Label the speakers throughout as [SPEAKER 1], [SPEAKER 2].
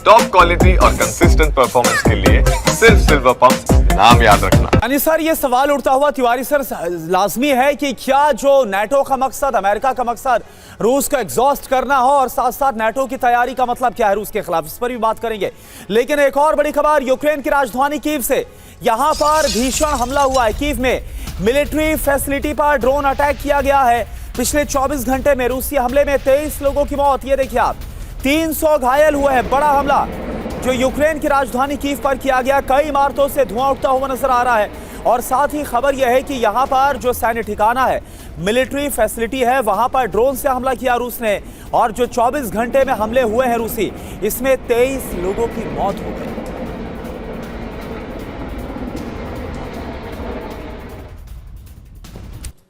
[SPEAKER 1] Top quality और consistent performance के लिए सिर्फ सिल्वर पंप नाम याद रखना।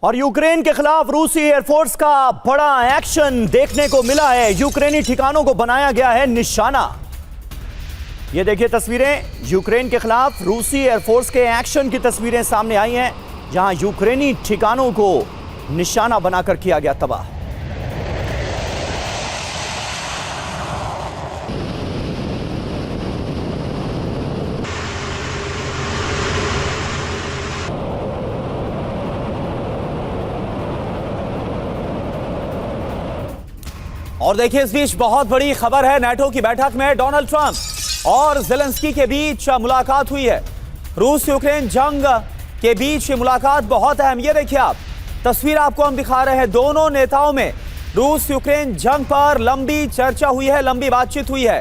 [SPEAKER 2] और यूक्रेन के खिलाफ रूसी एयरफोर्स का बड़ा एक्शन देखने को मिला है। यूक्रेनी ठिकानों को बनाया गया है निशाना। ये देखिए तस्वीरें, यूक्रेन के खिलाफ रूसी एयरफोर्स के एक्शन की तस्वीरें सामने आई हैं, जहां यूक्रेनी ठिकानों को निशाना बनाकर किया गया तबाह।
[SPEAKER 3] और देखिए इस बीच बहुत बड़ी खबर है, नाटो की बैठक में डोनाल्ड ट्रंप और ज़ेलेंस्की के बीच मुलाकात हुई है। रूस यूक्रेन जंग के बीच ये मुलाकात बहुत अहम। ये देखिए आप, तस्वीर आपको हम दिखा रहे हैं। दोनों नेताओं में रूस यूक्रेन जंग पर लंबी चर्चा हुई है, लंबी बातचीत हुई है।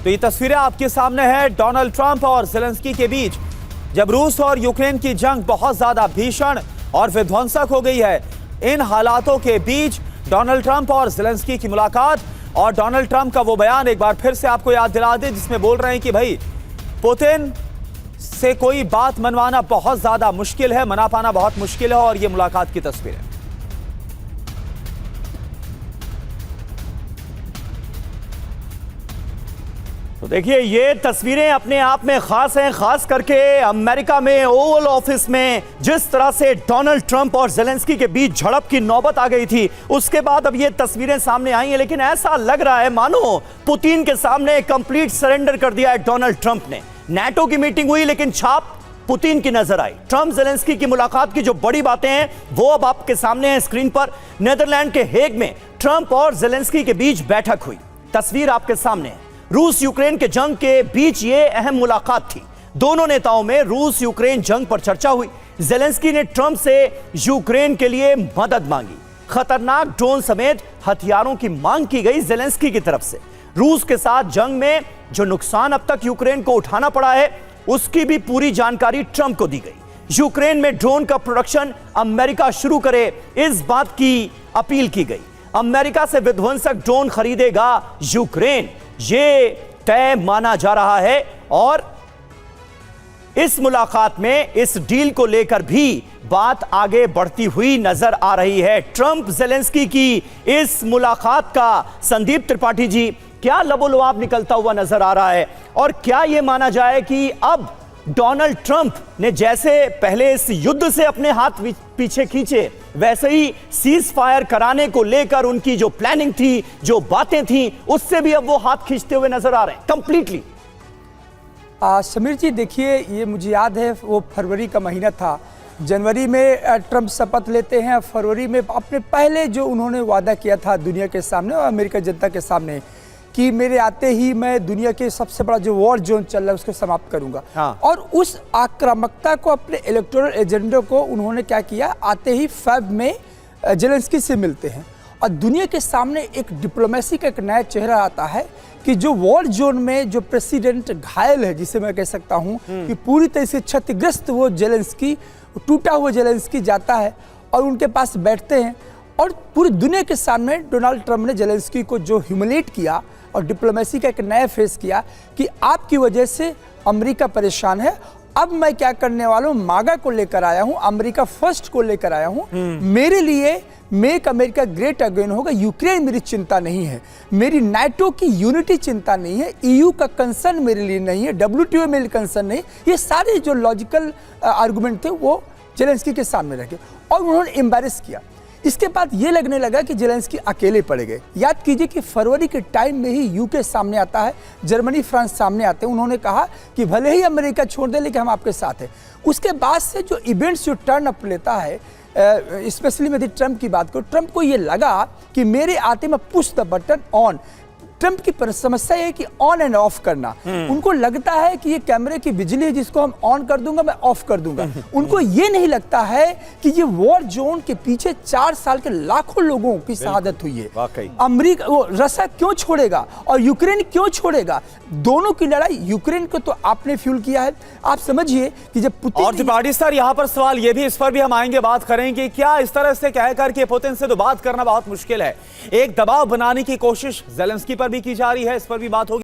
[SPEAKER 3] तो ये तस्वीरें आपके सामने है डोनाल्ड ट्रंप और ज़ेलेंस्की के बीच, जब रूस और यूक्रेन की जंग बहुत ज्यादा भीषण और विध्वंसक हो गई है। इन हालातों के बीच डोनाल्ड ट्रंप और ज़ेलेंस्की की मुलाकात, और डोनाल्ड ट्रंप का वो बयान एक बार फिर से आपको याद दिला दे, जिसमें बोल रहे हैं कि भाई पुतिन से कोई बात मनवाना बहुत ज्यादा मुश्किल है, मना पाना बहुत मुश्किल है। और ये मुलाकात की तस्वीर है।
[SPEAKER 2] तो देखिए ये तस्वीरें अपने आप में खास हैं, खास करके अमेरिका में ओवल ऑफिस में जिस तरह से डोनाल्ड ट्रंप और ज़ेलेंस्की के बीच झड़प की नौबत आ गई थी, उसके बाद अब ये तस्वीरें सामने आई हैं। लेकिन ऐसा लग रहा है मानो पुतिन के सामने कंप्लीट सरेंडर कर दिया है डोनाल्ड ट्रंप ने। नाटो की मीटिंग हुई लेकिन छाप पुतिन की नजर आई। ट्रंप ज़ेलेंस्की की मुलाकात की जो बड़ी बातें हैं वो अब आपके सामने हैं स्क्रीन पर। नीदरलैंड के हेग में ट्रंप और ज़ेलेंस्की के बीच बैठक हुई, तस्वीर आपके सामने है। रूस यूक्रेन के जंग के बीच ये अहम मुलाकात थी। दोनों नेताओं में रूस यूक्रेन जंग पर चर्चा हुई। ज़ेलेंस्की ने ट्रंप से यूक्रेन के लिए मदद मांगी। खतरनाक ड्रोन समेत हथियारों की मांग की गई ज़ेलेंस्की की तरफ से। रूस के साथ जंग में जो नुकसान अब तक यूक्रेन को उठाना पड़ा है, उसकी भी पूरी जानकारी ट्रंप को दी गई। यूक्रेन में ड्रोन का प्रोडक्शन अमेरिका शुरू करे, इस बात की अपील की गई। अमेरिका से विध्वंसक ड्रोन खरीदेगा यूक्रेन, ये तय माना जा रहा है। और इस मुलाकात में इस डील को लेकर भी बात आगे बढ़ती हुई नजर आ रही है। ट्रंप ज़ेलेंस्की की इस मुलाकात का संदीप त्रिपाठी जी क्या लबोलुआब निकलता हुआ नजर आ रहा है, और क्या यह माना जाए कि अब डोनाल्ड ट्रंप ने जैसे पहले इस युद्ध से अपने हाथ पीछे खींचे, वैसे ही सीज फायर कराने को लेकर उनकी जो प्लानिंग थी, जो बातें थी, उससे भी अब वो हाथ खींचते हुए नजर आ रहे हैं कंप्लीटली।
[SPEAKER 4] समीर जी देखिए, ये मुझे याद है वो फरवरी का महीना था। जनवरी में ट्रंप शपथ लेते हैं, फरवरी में अपने पहले जो उन्होंने वादा किया था दुनिया के सामने और अमेरिका जनता के सामने कि मेरे आते ही मैं दुनिया के सबसे बड़ा जो वॉर जोन चल रहा है उसको समाप्त करूंगा।
[SPEAKER 2] हाँ।
[SPEAKER 4] और उस आक्रामकता को, अपने इलेक्टोरल एजेंडा को उन्होंने क्या किया, आते ही फेब में ज़ेलेंस्की से मिलते हैं और दुनिया के सामने एक डिप्लोमेसी का एक नया चेहरा आता है कि जो वॉर जोन में जो प्रेसिडेंट घायल है, जिसे मैं कह सकता हूं कि पूरी तरह से क्षतिग्रस्त वो ज़ेलेंस्की, टूटा हुआ ज़ेलेंस्की जाता है और उनके पास बैठते हैं। और पूरी दुनिया के सामने डोनाल्ड ट्रंप ने ज़ेलेंस्की को जो ह्यूमिलेट किया और डिप्लोमेसी का एक नया फेस किया कि आपकी वजह से अमेरिका परेशान है, अब मैं क्या करने वाला हूं, मागा को लेकर आया हूं, अमेरिका फर्स्ट को लेकर आया हूं। मेरे लिए मेक अमेरिका ग्रेट अगेन होगा। यूक्रेन मेरी चिंता नहीं है, मेरी नाटो की यूनिटी चिंता नहीं है, ईयू का कंसर्न मेरे लिए नहीं है, WTO मेरे कंसर्न नहीं। ये सारे जो लॉजिकल आर्गुमेंट थे वो ज़ेलेंस्की के सामने रखे और उन्होंने एम्बैरेस किया। इसके बाद ये लगने लगा कि जेलेंस्की अकेले पड़ गए। याद कीजिए कि फरवरी के टाइम में ही यूके सामने आता है, जर्मनी, फ्रांस सामने आते हैं। उन्होंने कहा कि भले ही अमेरिका छोड़ दे लेकिन हम आपके साथ हैं। उसके बाद से जो इवेंट्स जो टर्न अप लेता है, स्पेशली यदि ट्रंप की बात करूं, ट्रंप को ये लगा कि मेरे आते में push the button on. Trump की समस्या है कि ऑन एंड ऑफ करना। उनको लगता है कि ये कैमरे की बिजली है जिसको हम ऑन कर दूंगा, मैं ऑफ कर दूंगा। उनको ये नहीं लगता है कि ये वॉर जोन के पीछे 4 साल के लाखों लोगों की शहादत हुई है।
[SPEAKER 3] वाकई
[SPEAKER 4] अमेरिका रशिया क्यों छोड़ेगा और यूक्रेन क्यों छोड़ेगा? दोनों की लड़ाई, यूक्रेन को तो आपने फ्यूल किया है। आप समझिए कि जब पुतिन
[SPEAKER 3] और त्रिपाठी सर, यहाँ पर सवाल ये भी, इस पर भी हम आएंगे, बात करेंगे। क्या इस तरह से कह करके पुतिन से तो बात करना बहुत मुश्किल है, एक दबाव बनाने की कोशिश जेलेंस्की पर भी की जा रही है, इस पर भी बात होगी।